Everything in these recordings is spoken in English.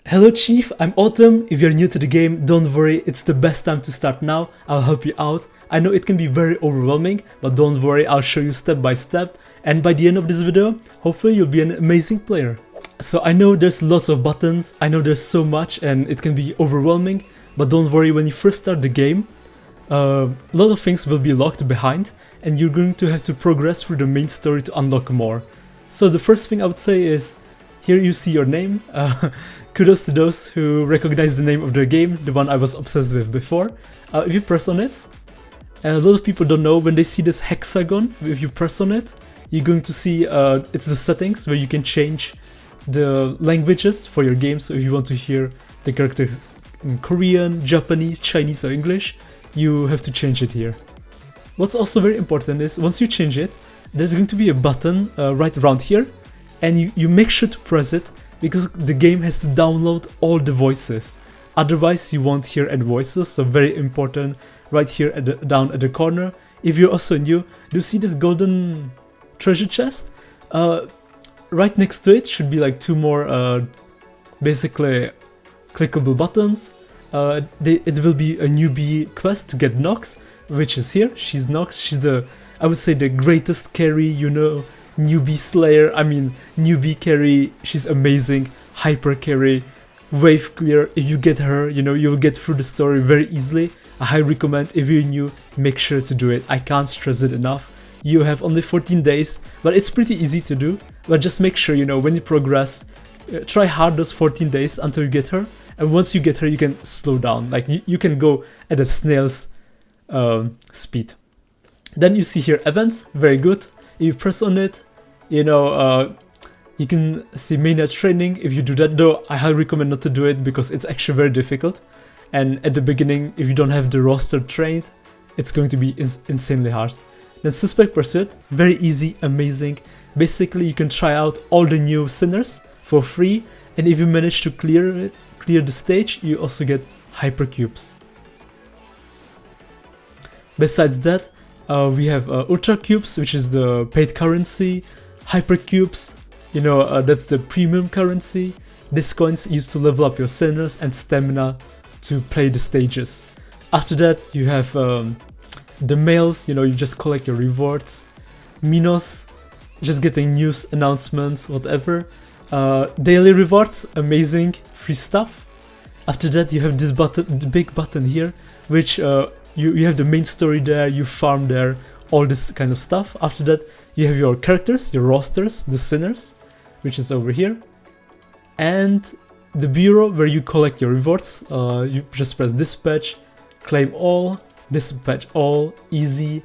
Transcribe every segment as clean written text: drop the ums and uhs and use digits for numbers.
Hello Chief, I'm Autumn. If you're new to the game, don't worry, it's the best time to start now. I'll help you out. I know it can be very overwhelming, but don't worry, I'll show you step by step. And by the end of this video, hopefully you'll be an amazing player. So I know there's lots of buttons, I know there's so much and it can be overwhelming, but don't worry, when you first start the game, a lot of things will be locked behind and you're going to have to progress through the main story to unlock more. So the first thing I would say is, here you see your name. Kudos to those who recognize the name of the game, the one I was obsessed with before. If you press on it, and a lot of people don't know, when they see this hexagon, if you press on it, you're going to see it's the settings where you can change the languages for your game. So if you want to hear the characters in Korean, Japanese, Chinese or English, you have to change it here. What's also very important is, once you change it, there's going to be a button right around here, and you make sure to press it because the game has to download all the voices. Otherwise you won't hear any voices, so very important right here down at the corner. If you're also new, do you see this golden treasure chest? Right next to it should be like two more basically clickable buttons. It will be a newbie quest to get Nox, which is here. She's Nox, she's I would say the greatest carry, you know, newbie slayer, newbie carry, she's amazing, hyper carry, wave clear. If you get her, you know, you'll get through the story very easily. I highly recommend, if you're new, make sure to do it. I can't stress it enough. You have only 14 days, but it's pretty easy to do. But just make sure, you know, when you progress, try hard those 14 days until you get her. And once you get her, you can slow down. Like, you can go at a snail's speed. Then you see here events, very good. If you press on it, you know, you can see mainnet training. If you do that, though, I highly recommend not to do it because it's actually very difficult. And at the beginning, if you don't have the roster trained, it's going to be insanely hard. Then suspect pursuit, very easy, amazing. Basically, you can try out all the new sinners for free, and if you manage to clear the stage, you also get hypercubes. Besides that, we have Ultra Cubes, which is the paid currency, Hypercubes, you know, that's the premium currency. These coins used to level up your sinners and stamina to play the stages. After that, you have the mails, you know, you just collect your rewards. Minos, just getting news, announcements, whatever. Daily rewards, amazing, free stuff. After that, you have this button, the big button here, which you have the main story there, you farm there, all this kind of stuff. After that, you have your characters, your rosters, the sinners, which is over here. And the bureau where you collect your rewards. You just press dispatch, claim all, dispatch all, easy.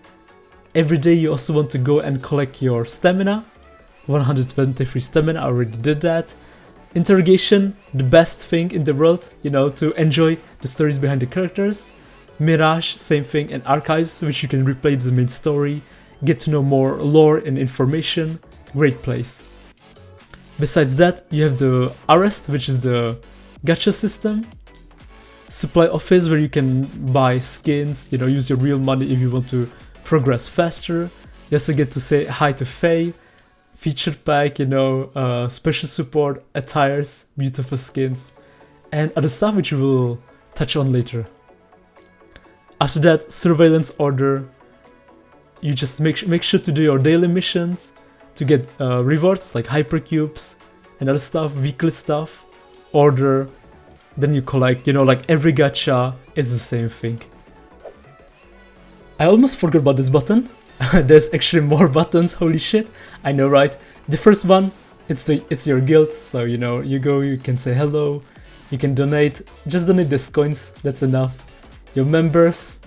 Every day you also want to go and collect your stamina. 123 stamina, I already did that. Interrogation, the best thing in the world, you know, to enjoy the stories behind the characters. Mirage, same thing, and Archives, which you can replay the main story, get to know more lore and information. Great place. Besides that, you have the Arrest, which is the Gacha System. Supply Office, where you can buy skins, you know, use your real money if you want to progress faster. You also get to say hi to Faye. Featured pack, you know, special support, attires, beautiful skins, and other stuff which we will touch on later. After that, surveillance order. You just make sure to do your daily missions to get rewards like hypercubes and other stuff, weekly stuff, order. Then you collect, you know, like every gacha is the same thing. I almost forgot about this button. There's actually more buttons, holy shit. I know, right? The first one, it's your guild, so you know, you go, you can say hello, you can donate, just donate these coins, that's enough. Your members,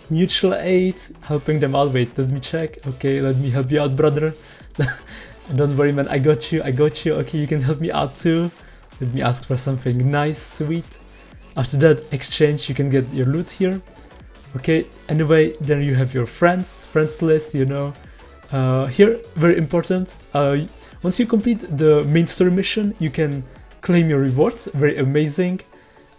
mutual aid, helping them out. Wait, let me check. Okay, let me help you out, brother. Don't worry, man, I got you. Okay, you can help me out too. Let me ask for something nice, sweet. After that, exchange, you can get your loot here. Okay, anyway, then you have your friends list, you know. Here, very important, once you complete the main story mission, you can claim your rewards, very amazing.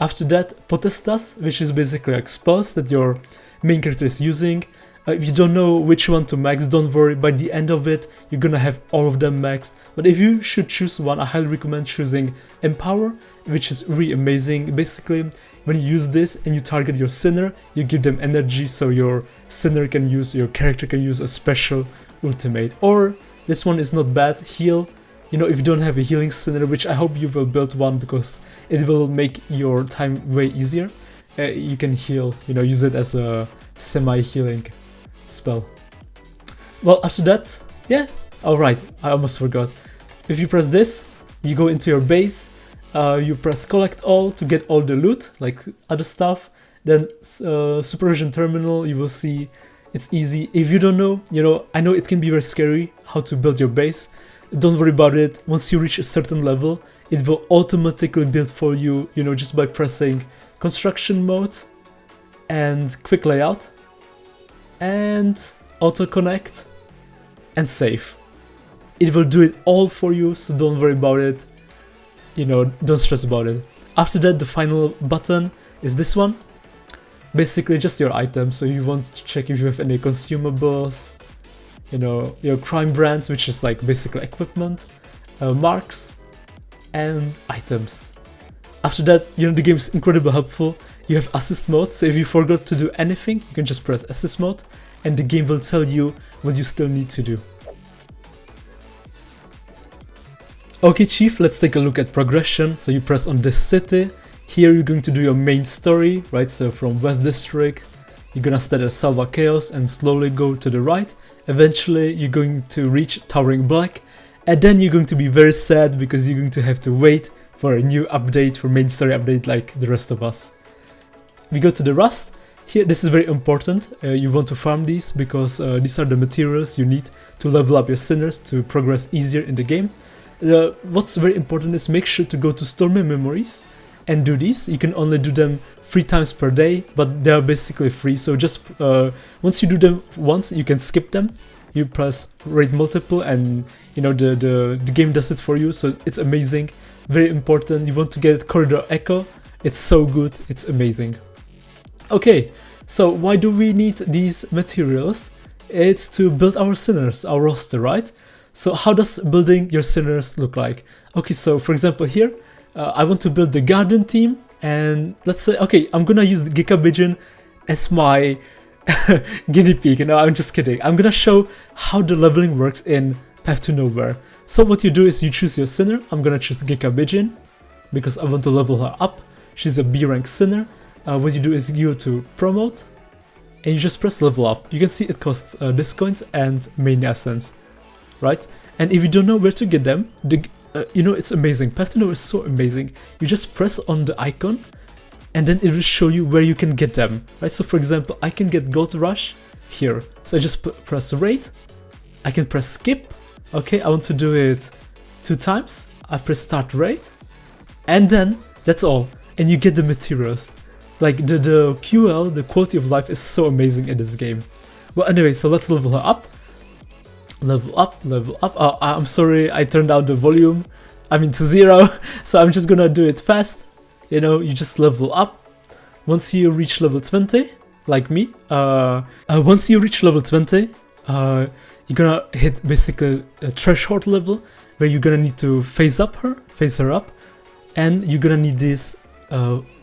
After that, potestas, which is basically like spells that your main character is using. If you don't know which one to max, don't worry, by the end of it, you're gonna have all of them maxed. But if you should choose one, I highly recommend choosing Empower, which is really amazing. Basically, when you use this and you target your sinner, you give them energy so your sinner can use, your character can use a special ultimate. Or, this one is not bad, Heal. You know, if you don't have a healing sinner, which I hope you will build one because it will make your time way easier. You can heal, you know, use it as a semi-healing spell. Well, after that, yeah, alright, I almost forgot. If you press this, you go into your base, you press collect all to get all the loot, like other stuff. Then supervision terminal, you will see it's easy. If you don't know, you know, I know it can be very scary how to build your base. Don't worry about it. Once you reach a certain level, it will automatically build for you, you know, just by pressing construction mode and quick layout and auto connect and save. It will do it all for you, so don't worry about it. You know, don't stress about it. After that, the final button is this one. Basically just your items, so you want to check if you have any consumables, you know, your crime brands, which is like basically equipment, marks, and items. After that, you know, the game is incredibly helpful. You have assist mode, so if you forgot to do anything, you can just press assist mode, and the game will tell you what you still need to do. Okay, Chief, let's take a look at progression. So you press on this city. Here you're going to do your main story, right? So from West District, you're gonna start at Salva Chaos and slowly go to the right. Eventually, you're going to reach Towering Black, and then you're going to be very sad because you're going to have to wait for a new update, for main story update like the rest of us. We go to the Rust. Here, this is very important. You want to farm these because these are the materials you need to level up your sinners to progress easier in the game. What's very important is make sure to go to Stormy Memories and do these. You can only do them 3 times per day, but they are basically free. So just once you do them once, you can skip them. You press rate multiple, and you know the game does it for you. So it's amazing, very important. You want to get Corridor Echo. It's so good. It's amazing. Okay, so why do we need these materials? It's to build our sinners, our roster, right? So how does building your sinners look like? Okay, so for example here, I want to build the garden team, and let's say, okay, I'm gonna use the Gacha Pigeon as my guinea pig. No, I'm just kidding. I'm gonna show how the leveling works in Path to Nowhere. So what you do is you choose your sinner. I'm gonna choose Gacha Pigeon because I want to level her up. She's a B rank sinner. What you do is you go to promote and you just press level up. You can see it costs this coins and main essence, right? And if you don't know where to get them, you know, it's amazing. Path to Nowhere is so amazing. You just press on the icon and then it will show you where you can get them, right? So for example, I can get Gold Rush here. So I just press rate. I can press skip. Okay, I want to do it 2 times. I press start rate. And then that's all. And you get the materials. Like the QL, the quality of life is so amazing in this game. Well, anyway, so let's level her up. Level up, level up. Oh, I'm sorry, I turned down the volume. I mean to 0. So I'm just gonna do it fast. You know, you just level up. Once you reach level 20, like me, once you reach level 20, you're gonna hit basically a threshold level where you're gonna need to phase her up, and you're gonna need this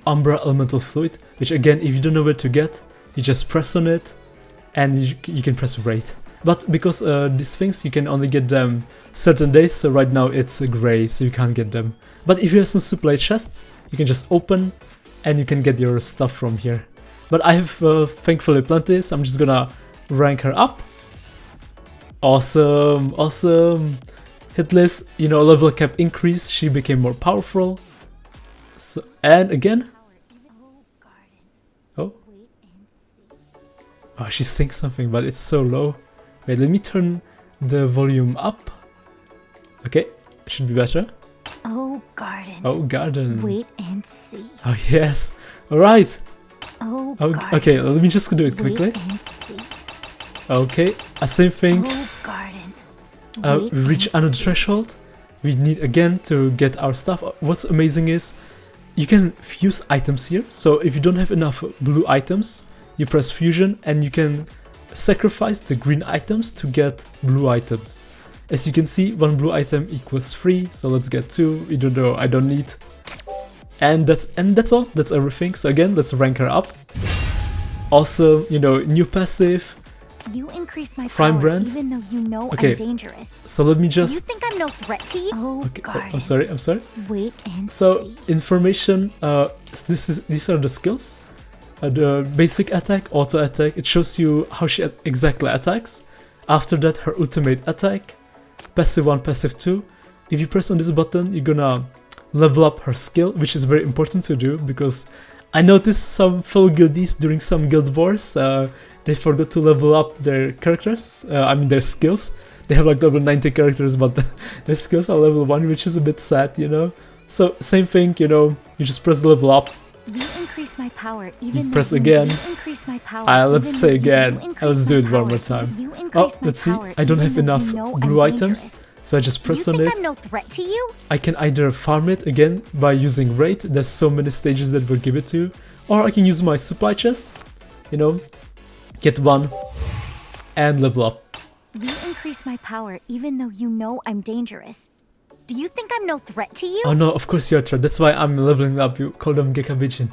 Umbra Elemental Fluid, which again, if you don't know where to get, you just press on it, and you can press rate. But because these things, you can only get them certain days, so right now it's gray, so you can't get them. But if you have some supply chests, you can just open, and you can get your stuff from here. But I have thankfully plenty, so I'm just gonna rank her up. Awesome, awesome. Hit list, you know, level cap increase, she became more powerful. So, and again. Oh. Oh, she's saying something, but it's so low. Wait, let me turn the volume up. Okay, should be better. Oh, garden. Oh, garden. Wait and see. Oh, yes. Alright. Oh, garden. Okay, let me just do it quickly. Wait and see. Okay, same thing. Oh, garden. We reach another threshold. We need again to get our stuff. What's amazing is you can fuse items here. So if you don't have enough blue items, you press fusion and you can sacrifice the green items to get blue items. As you can see, 1 blue item equals 3, so let's get 2, even though I don't need. And that's all, that's everything. So again, let's rank her up. Also, you know, new passive. You increase my Prime power brand. even though you know Okay. I'm dangerous. So let me Do you just... think I'm no threat to you? Oh, Okay, Garden. I'm sorry. Wait and So see. information, these are the skills. The basic attack, auto attack, it shows you how she exactly attacks. After that, her ultimate attack, passive 1, passive 2. If you press on this button, you're gonna level up her skill, which is very important to do because I noticed some fellow guildies during some guild wars, they forgot to level up their characters, I mean their skills. They have like level 90 characters, but the skills are level 1, which is a bit sad, you know. So same thing, you know, you just press level up. You increase my power even Press though again. You increase my power. Let's even say though again, you increase let's my do it one power, more time. You increase Oh, my let's see, power I don't even have though enough you know blue I'm items, dangerous. so I just Do you press on think it. I'm no threat to you? I can either farm it again by using raid, there's so many stages that will give it to you, or I can use my supply chest, you know, get 1 and level up. You increase my power even though you know I'm dangerous. Do you think I'm no threat to you? Oh no, of course you're true, that's why I'm leveling up, you call them Gacha Bijin.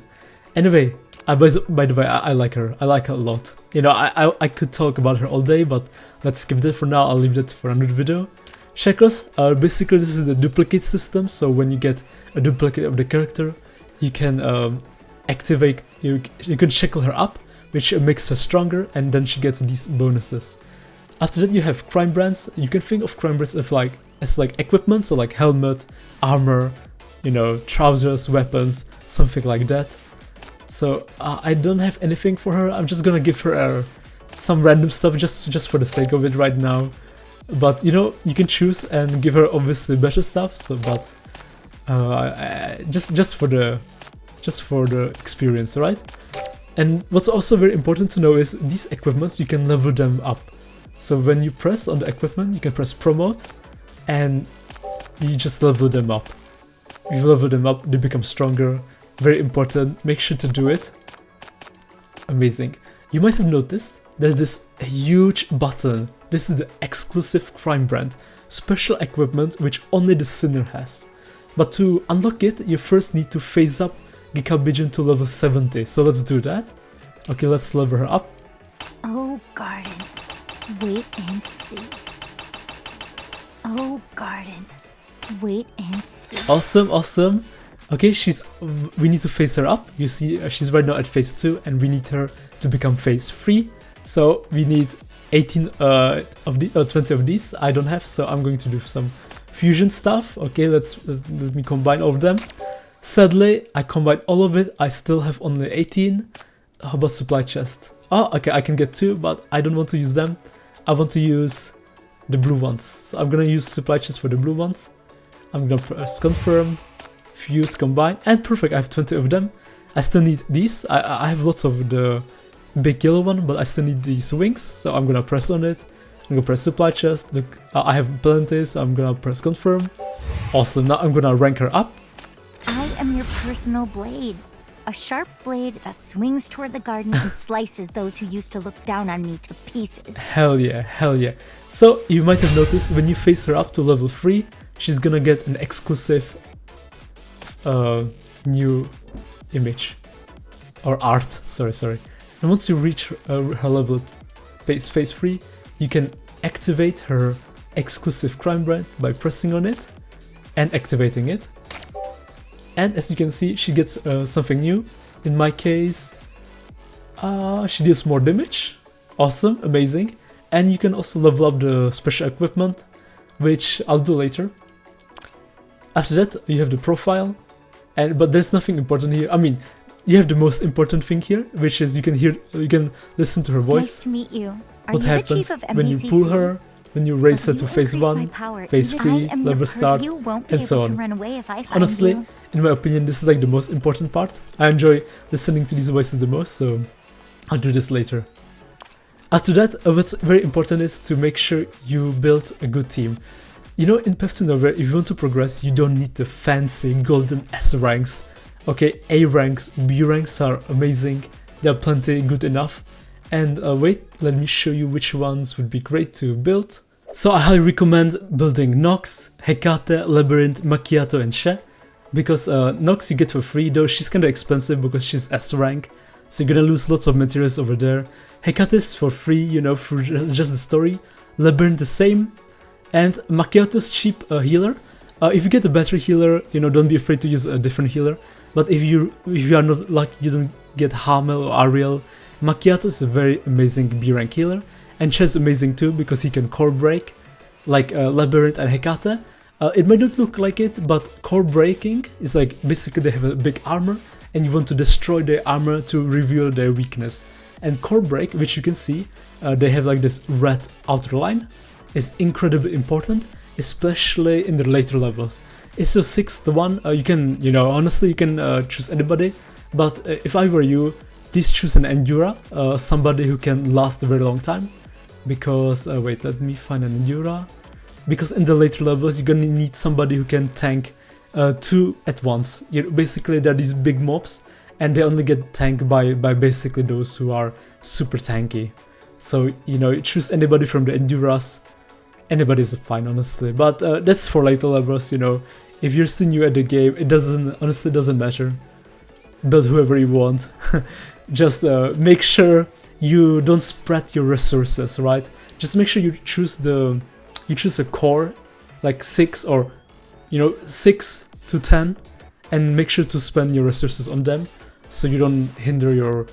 Anyway, by the way, I like her, I like her a lot. You know, I could talk about her all day, but let's skip that for now, I'll leave that for another video. Chakras are basically, this is the duplicate system, so when you get a duplicate of the character, you can activate, you can shackle her up, which makes her stronger, and then she gets these bonuses. After that you have crime brands. You can think of crime brands as like equipment, so like helmet, armor, you know, trousers, weapons, something like that. So I don't have anything for her, I'm just gonna give her some random stuff just for the sake of it right now. But you know, you can choose and give her obviously better stuff, so but just for the experience, right? And what's also very important to know is these equipments, you can level them up. So when you press on the equipment, you can press promote and you just level them up. If you level them up, they become stronger. Very important, make sure to do it. Amazing. You might have noticed there's this huge button. This is the exclusive crime brand, special equipment which only the sinner has. But to unlock it, you first need to phase up Gacha Bijin to level 70. So let's do that. Okay, let's level her up. Oh, Garden. Wait and see. Oh, Garden. Wait and see. Awesome, awesome. Okay, we need to phase her up. You see, she's right now at phase 2 and we need her to become phase 3. So we need 18 20 of these. I don't have, so I'm going to do some fusion stuff. Okay, let me combine all of them. Sadly, I combined all of it. I still have only 18. How about supply chest? Oh, okay, I can get 2, but I don't want to use them. I want to use the blue ones. So I'm gonna use supply chest for the blue ones. I'm gonna press confirm, fuse, combine, and perfect, I have 20 of them. I still need these. I have lots of the big yellow one, but I still need these wings, so I'm gonna press on it. I'm gonna press supply chest. Look, I have plenty, so I'm gonna press confirm. Awesome, now I'm gonna rank her up. I am your personal blade. A sharp blade that swings toward the garden and slices those who used to look down on me to pieces. Hell yeah, hell yeah. So, you might have noticed when you phase her up to level 3, she's gonna get an exclusive new image. Or art, sorry. And once you reach her level phase 3, you can activate her exclusive crime brand by pressing on it and activating it. And as you can see, she gets something new. In my case, she deals more damage. Awesome, amazing. And you can also level up the special equipment, which I'll do later. After that, you have the profile. But there's nothing important here. I mean, you have the most important thing here, which is you can listen to her voice. Nice to meet you. Are What you happens the chief of when you MBCC? pull her, when you raise her Will to you phase increase 1, my power phase even 3, I am your level person? start, You won't be and so able to on. run away if I find Honestly, you. in my opinion, this is like the most important part. I enjoy listening to these voices the most, so I'll do this later. After that, what's very important is to make sure you build a good team. You know, in Path to Nowhere, if you want to progress, you don't need the fancy golden S ranks. Okay, A ranks, B ranks are amazing, they're plenty good enough. And wait, let me show you which ones would be great to build. So I highly recommend building Nox, Hecate, Labyrinth, Macchiato and She. Because Nox you get for free, though she's kinda expensive because she's S rank. So you're gonna lose lots of materials over there. Hecate is for free, you know, for just the story. Labyrinth the same. And Macchiato's cheap healer. If you get a better healer, you know, don't be afraid to use a different healer. But if you are not lucky, you don't get Hamel or Ariel. Macchiato is a very amazing B rank healer. And Che's amazing too because he can core break, like Labyrinth and Hecate. It might not look like it, but core breaking is like basically they have a big armor and you want to destroy their armor to reveal their weakness. And core break, which you can see, they have like this red outer line, is incredibly important, especially in the later levels. It's your 6th one, you can, you know, honestly you can choose anybody, but if I were you, please choose an Endura, somebody who can last a very long time. Because, wait, let me find an Endura. Because in the later levels, you're gonna need somebody who can tank 2 at once. Basically, there are these big mobs, and they only get tanked by basically those who are super tanky. So, you know, choose anybody from the Enduras. Anybody is fine, honestly. But that's for later levels, you know. If you're still new at the game, it honestly doesn't matter. Build whoever you want. Just make sure you don't spread your resources, right? Just make sure you choose a core, like 6 or, you know, 6 to 10, and make sure to spend your resources on them so you don't hinder your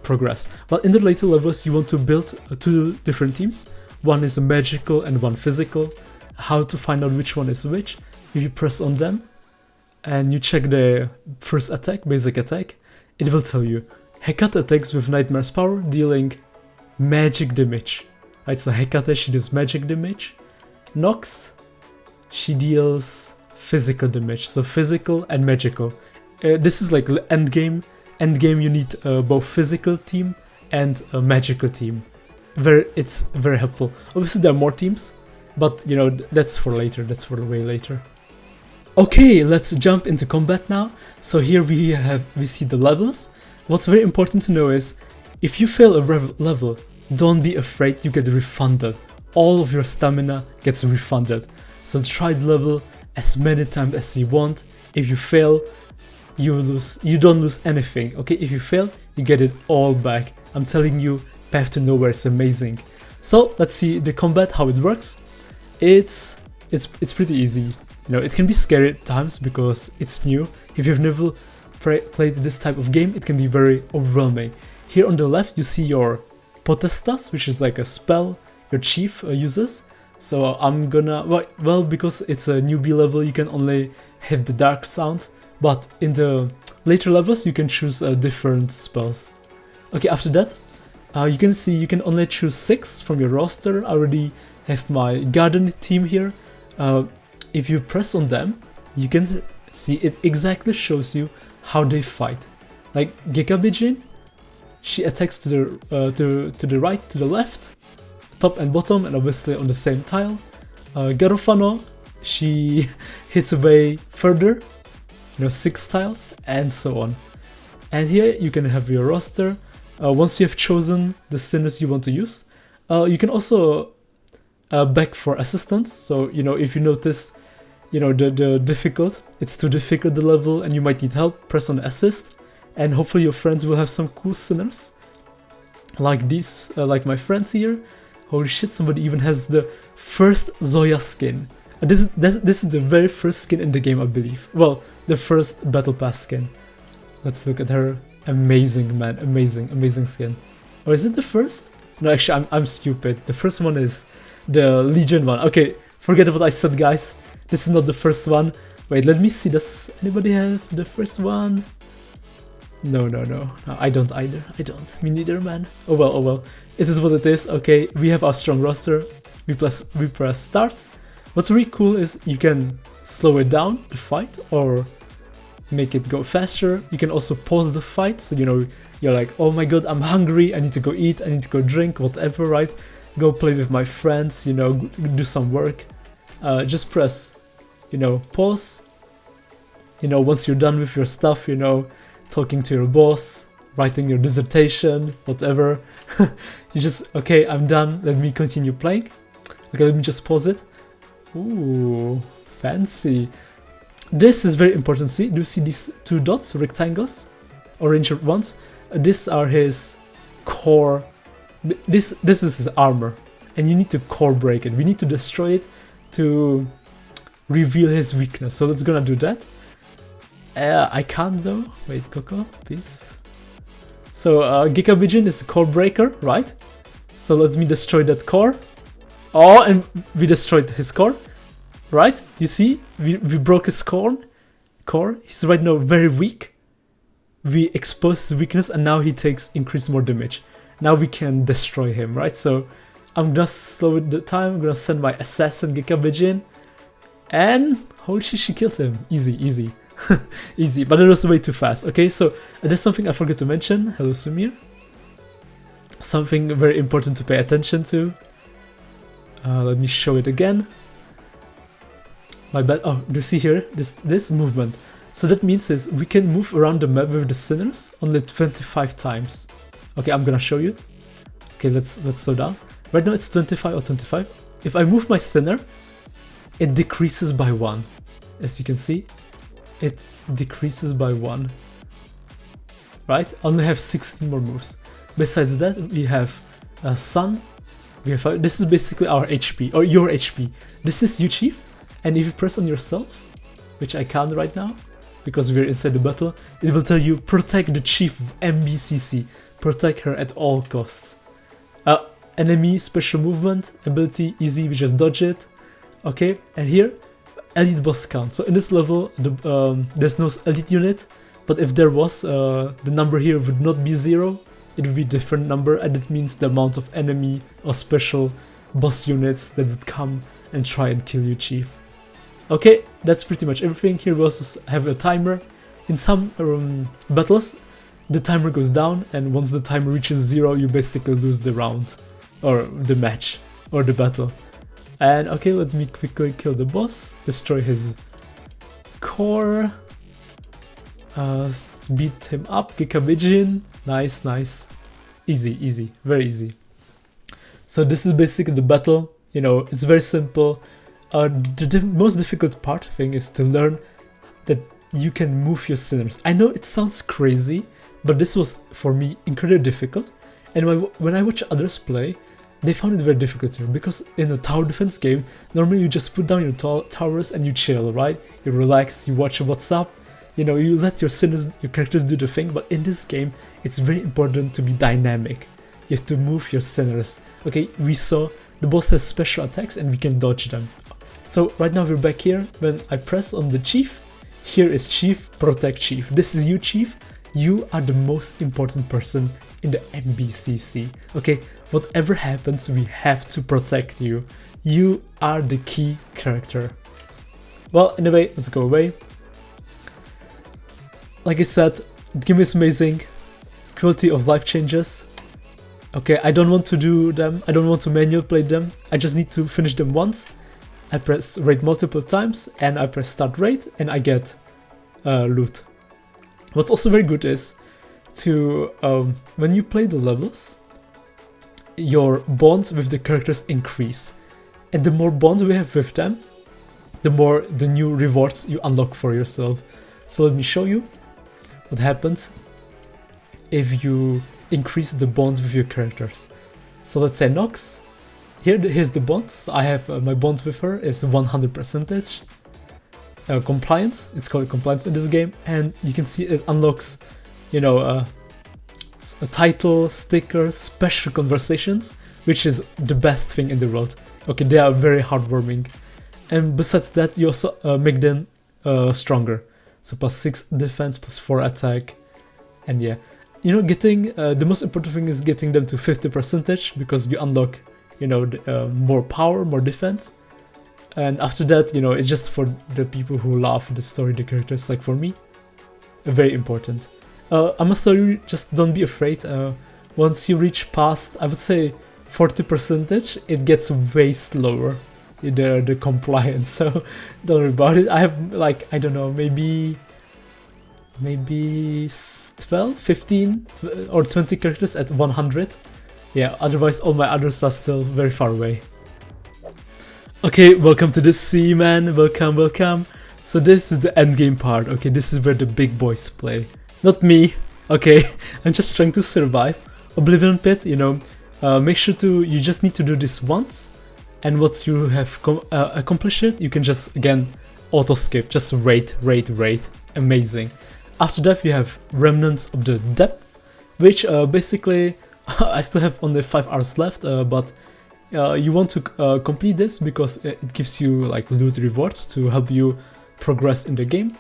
progress. But in the later levels, you want to build 2 different teams. One is a magical and one physical. How to find out which one is which? If you press on them and you check the first attack, basic attack, it will tell you Hecate attacks with Nightmare's power, dealing magic damage. Right, so Hecate, she does magic damage. Nox, she deals physical damage, so physical and magical. This is like endgame. Endgame, you need both physical team and a magical team. It's very helpful. Obviously, there are more teams, but you know that's for later. That's for way later. Okay, let's jump into combat now. So here we see the levels. What's very important to know is if you fail a level, don't be afraid, you get refunded. All of your stamina gets refunded. So try the level as many times as you want. If you fail, you don't lose anything. Okay, if you fail, you get it all back. I'm telling you, Path to Nowhere is amazing. So let's see the combat, how it works. It's pretty easy. You know, it can be scary at times because it's new. If you've never played this type of game, it can be very overwhelming. Here on the left, you see your Potestas, which is like a spell your chief uses. So I'm gonna, well, because it's a newbie level, you can only have the dark sound, but in the later levels you can choose different spells. Okay, after that, you can see you can only choose 6 from your roster. I already have my garden team here. If you press on them, you can see it exactly shows you how they fight. Like Gekabijin, she attacks to the right, to the left, top and bottom, and obviously on the same tile. Garofano, she hits away further, you know, 6 tiles, and so on. And here you can have your roster. Once you have chosen the sinners you want to use, you can also beg for assistance. So, you know, if you notice, you know, the difficult, it's too difficult the level and you might need help, press on assist. And hopefully your friends will have some cool sinners. Like these, like my friends here. Holy shit, somebody even has the first Zoya skin. And this is the very first skin in the game, I believe. Well, the first Battle Pass skin. Let's look at her. Amazing, man. Amazing skin. Or is it the first? No, actually, I'm stupid. The first one is the Legion one. Okay, forget what I said, guys. This is not the first one. Wait, let me see. Does anybody have the first one? No, I don't either. I don't. Me neither, man. Oh well. It is what it is. Okay, we have our strong roster. We press start. What's really cool is you can slow it down, the fight, or make it go faster. You can also pause the fight, so you know, you're like, oh my god, I'm hungry, I need to go eat, I need to go drink, whatever, right? Go play with my friends, you know, do some work. Just press, you know, pause. You know, once you're done with your stuff, you know, talking to your boss, writing your dissertation, whatever. You just, okay, I'm done, let me continue playing. Okay, let me just pause it. Ooh, fancy. This is very important. See, do you see these two dots, rectangles, orange ones? These are his core. This is his armor, and you need to core break it. We need to destroy it to reveal his weakness. So let's gonna do that. I can't though. Wait, Coco, please. So Giga Vision is a core breaker, right? So let me destroy that core. Oh, and we destroyed his core, right? You see, we broke his core. He's right now very weak. We exposed his weakness, and now he takes increased more damage. Now we can destroy him, right? So I'm gonna slow the time. I'm gonna send my assassin Giga Vision, and holy shit, she killed him. Easy, easy. Easy, but it was way too fast. Okay, so there's something I forgot to mention. Hello, Sumir. Something very important to pay attention to. Let me show it again. My bad. Oh, do you see here this movement? So that means is we can move around the map with the sinners only 25 times. Okay, I'm gonna show you. Okay, let's slow down. Right now it's 25 or 25. If I move my sinner, it decreases by 1. As you can see, it decreases by 1. Right? I only have 16 more moves. Besides that, we have Sun. We have this is basically our HP or your HP. This is you, Chief, and if you press on yourself, which I can't right now because we're inside the battle, it will tell you protect the Chief of MBCC. Protect her at all costs. Enemy special movement ability easy. We just dodge it. Okay, and here elite boss count. So in this level, there's no elite unit, but if there was, the number here would not be 0. It would be a different number, and it means the amount of enemy or special boss units that would come and try and kill you, Chief. Okay, that's pretty much everything. Here we also have a timer. In some battles, the timer goes down, and once the timer reaches 0, you basically lose the round, or the match, or the battle. And okay, let me quickly kill the boss, destroy his core, beat him up, Giga Vision. Nice, nice. Easy, easy, very easy. So this is basically the battle. You know, it's very simple. The most difficult part thing is to learn that you can move your sinners. I know it sounds crazy, but this was for me incredibly difficult. And when I watch others play, they found it very difficult here, because in a tower defense game, normally you just put down your towers and you chill, right? You relax, you watch what's up. You know, you let your characters do the thing, but in this game, it's very important to be dynamic. You have to move your sinners. Okay, we saw the boss has special attacks and we can dodge them. So right now we're back here. When I press on the Chief, here is Chief, protect Chief. This is you, Chief. You are the most important person in the MBCC. Okay, whatever happens, we have to protect you. You are the key character. Well, anyway, let's go away. Like I said, the game is amazing. Quality of life changes. Okay, I don't want to do them. I don't want to manually play them. I just need to finish them once. I press raid multiple times and I press start raid and I get loot. What's also very good is to, when you play the levels, your bonds with the characters increase. And the more bonds we have with them, the more the new rewards you unlock for yourself. So let me show you what happens if you increase the bonds with your characters. So let's say Nox. Here's the bonds. So I have my bonds with her is 100% compliance. It's called compliance in this game, and you can see it unlocks, you know, a title, stickers, special conversations, which is the best thing in the world. Okay, they are very heartwarming, and besides that, you also make them stronger. So +6 defense, +4 attack, and yeah, you know, getting the most important thing is getting them to 50% because you unlock, you know, more power, more defense, and after that, you know, it's just for the people who love the story, the characters. Like for me, very important. I must tell you, just don't be afraid. Once you reach past, I would say 40%, it gets way slower. The compliance, so don't worry about it. I have, like, I don't know, maybe maybe 12, 15 or 20 characters at 100. Yeah, otherwise all my others are still very far away. Okay, welcome to the sea, man. Welcome, welcome. So this is the endgame part. Okay, this is where the big boys play. Not me. Okay, I'm just trying to survive. Oblivion Pit, you know, make sure you just need to do this once. And once you have accomplished it, you can just, again, auto-skip. Just raid. Amazing. After that, you have Remnants of the Depth, which basically, I still have only 5 hours left, but you want to complete this because it gives you like loot rewards to help you progress in the game.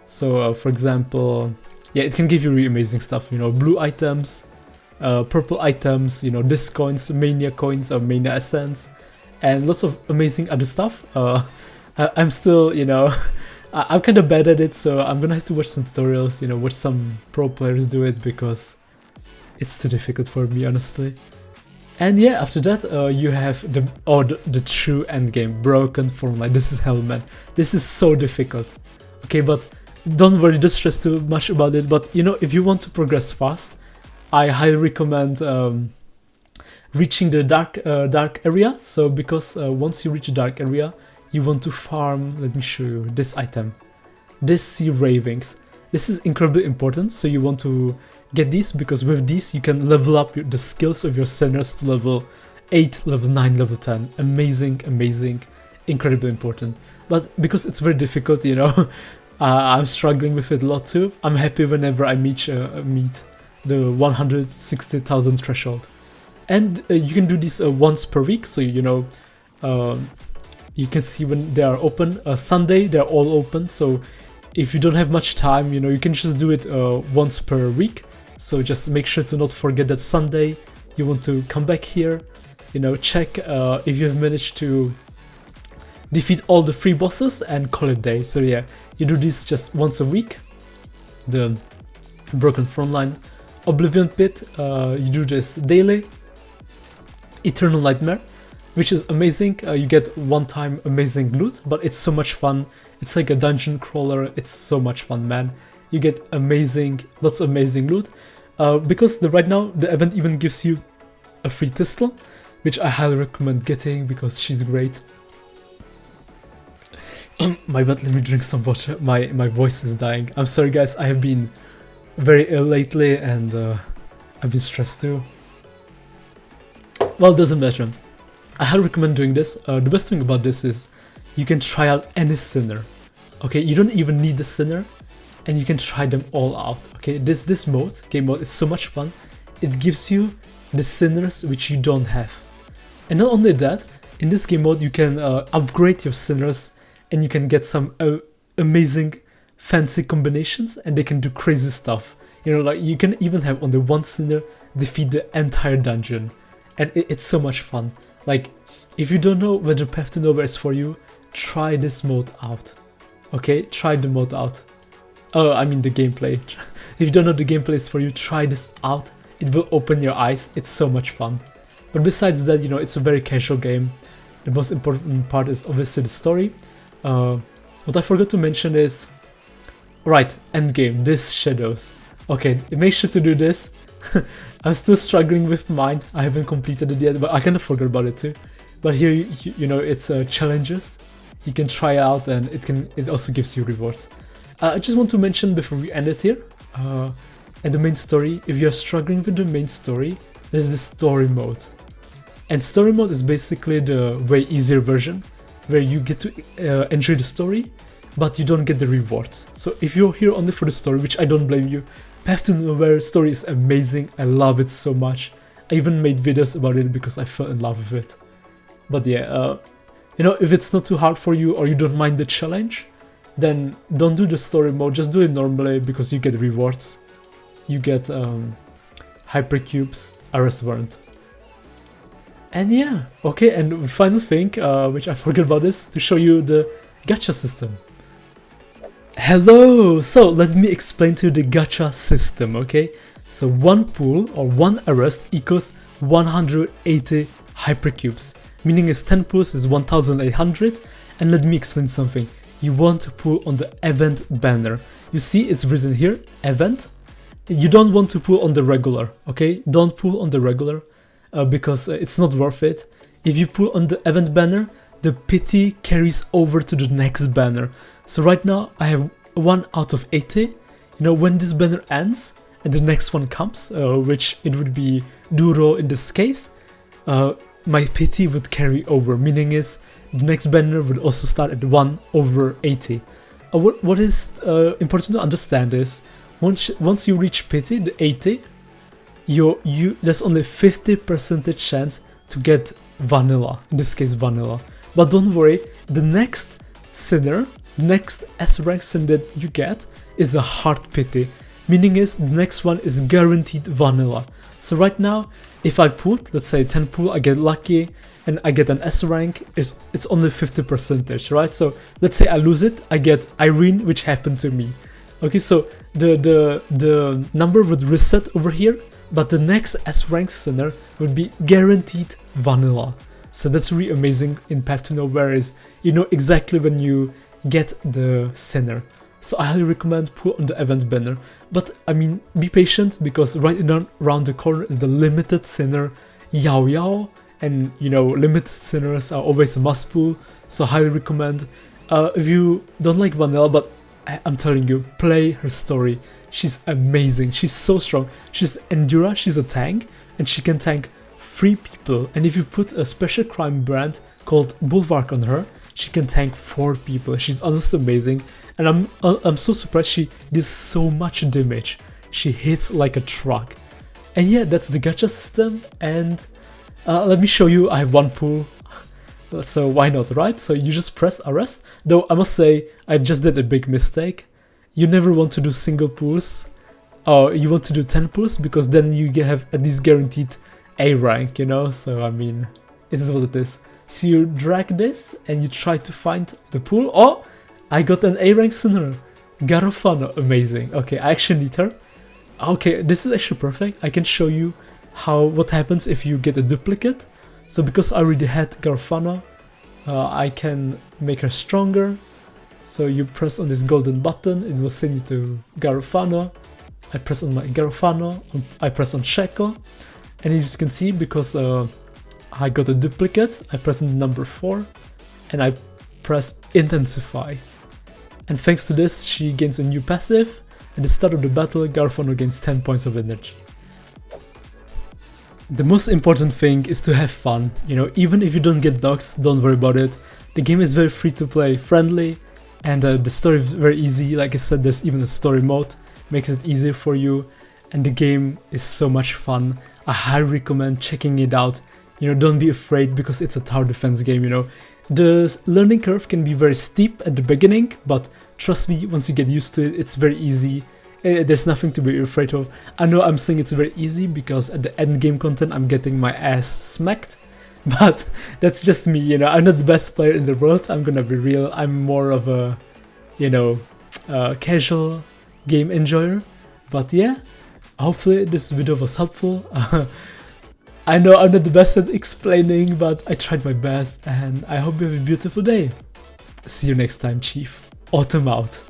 So, for example, yeah, it can give you really amazing stuff, you know, blue items, purple items, you know, disc coins, mania coins, or mania essence, and lots of amazing other stuff. I'm still, you know, I'm kind of bad at it, so I'm gonna have to watch some tutorials, you know, watch some pro players do it because it's too difficult for me, honestly. And yeah, after that, you have the true endgame, broken form line. This is hell, man. This is so difficult. Okay, but don't worry, don't stress too much about it. But you know, if you want to progress fast, I highly recommend reaching the dark area. So because once you reach the dark area, you want to farm. Let me show you this item, this sea ravings. This is incredibly important. So you want to get these because with these you can level up the skills of your sinners to level 8, level 9, level 10. Amazing, amazing, incredibly important. But because it's very difficult, you know, I'm struggling with it a lot too. I'm happy whenever I meet the 160,000 threshold. And you can do this once per week, so you know, you can see when they are open. Sunday, they're all open, so if you don't have much time, you know, you can just do it once per week. So just make sure to not forget that Sunday you want to come back here, you know, check if you have managed to defeat all the free bosses and call it day. So yeah, you do this just once a week, the broken front line. Oblivion Pit, you do this daily. Eternal Nightmare, which is amazing. You get one-time amazing loot, but it's so much fun. It's like a dungeon crawler. It's so much fun, man. You get lots of amazing loot. Because right now the event even gives you a free pistol, which I highly recommend getting because she's great. My bad, let me drink some water. My voice is dying. I'm sorry guys, I have been very ill lately and I've been stressed too. Well, it doesn't matter. I highly recommend doing this. The best thing about this is you can try out any sinner. Okay, you don't even need the sinner. And you can try them all out. Okay, this game mode is so much fun. It gives you the sinners which you don't have. And not only that, in this game mode you can upgrade your sinners and you can get some amazing fancy combinations and they can do crazy stuff. You know, like you can even have only one sinner defeat the entire dungeon. And it's so much fun. Like, if you don't know whether Path to Nowhere is for you, try this mode out. Okay, try the mode out. Oh, I mean the gameplay. If you don't know the gameplay is for you, try this out. It will open your eyes. It's so much fun. But besides that, you know, it's a very casual game. The most important part is obviously the story. What I forgot to mention is, right, endgame, this shadows. Okay, make sure to do this. I'm still struggling with mine. I haven't completed it yet, but I kind of forgot about it too. But here, you know, it's challenges. You can try out, and it also gives you rewards. I just want to mention before we end it here, and the main story, if you're struggling with the main story, there's the story mode. And story mode is basically the way easier version, where you get to enjoy the story, but you don't get the rewards. So if you're here only for the story, which I don't blame you, Path to Nowhere story is amazing, I love it so much. I even made videos about it because I fell in love with it. But yeah, you know, if it's not too hard for you or you don't mind the challenge, then don't do the story mode, just do it normally because you get rewards. You get hypercubes, Arrest Warrant. And yeah, okay, and the final thing, which I forgot about is to show you the gacha system. Hello! So let me explain to you the gacha system, okay? So one pull or one arrest equals 180 hypercubes, meaning is 10 pulls is 1800, and let me explain something. you want to pull on the event banner. You see it's written here, event. You don't want to pull on the regular, okay? Don't pull on the regular because it's not worth it. If you pull on the event banner, the pity carries over to the next banner. So right now I have 1 out of 80. You know, when this banner ends and the next one comes, which it would be Duro in this case, my pity would carry over, meaning is the next banner would also start at 1 over 80. What is important to understand is once you reach pity, the 80, there's only 50% chance to get vanilla, in this case vanilla. But don't worry, the next sinner, next S rank sin that you get is a hard pity, meaning is the next one is guaranteed vanilla. So right now, if I put, let's say 10 pull, I get lucky and I get an S rank, it's only 50%, right? So let's say I lose it, I get Irene, which happened to me. Okay, so the number would reset over here, but the next S rank sinner would be guaranteed vanilla. So that's really amazing in Path to Nowhere, is you know exactly when you get the sinner. So I highly recommend put on the event banner. But I mean, be patient because right around the corner is the limited sinner Yao Yao, and you know limited sinners are always a must pull. So I highly recommend. If you don't like vanilla, but I'm telling you, play her story. She's amazing. She's so strong. She's Endura. She's a tank, and she can tank 3 people. And if you put a special crime brand called Bulwark on her, she can tank 4 people. She's honestly amazing, and I'm so surprised she did so much damage. She hits like a truck. And yeah, that's the gacha system. And let me show you. I have 1 pull. So why not, right? So you just press arrest. Though I must say, I just did a big mistake. You never want to do single pulls. You want to do 10 pulls because then you have at least guaranteed A rank, you know? So I mean, it is what it is. So you drag this and you try to find the pull. Oh, I got an A rank sinner. Garofano, amazing. Okay, I actually need her. Okay, this is actually perfect. I can show you what happens if you get a duplicate. So because I already had Garofano, I can make her stronger. So you press on this golden button, it will send you to Garofano. I press on my Garofano, I press on Sheko. And as you can see, because I got a duplicate, I press on number 4 and I press Intensify. And thanks to this, she gains a new passive. At the start of the battle, Garofano gains 10 points of energy. The most important thing is to have fun, you know, even if you don't get dogs, don't worry about it. The game is very free to play, friendly, and the story is very easy. Like I said, there's even a story mode, makes it easier for you, and the game is so much fun. I highly recommend checking it out. You know, don't be afraid because it's a tower defense game, you know. The learning curve can be very steep at the beginning, but trust me, once you get used to it, it's very easy. There's nothing to be afraid of. I know I'm saying it's very easy because at the end game content I'm getting my ass smacked, but that's just me, you know. I'm not the best player in the world, I'm gonna be real. I'm more of a, you know, casual game enjoyer. But yeah, hopefully this video was helpful. I know I'm not the best at explaining, but I tried my best, and I hope you have a beautiful day. See you next time, Chief. Autumn out.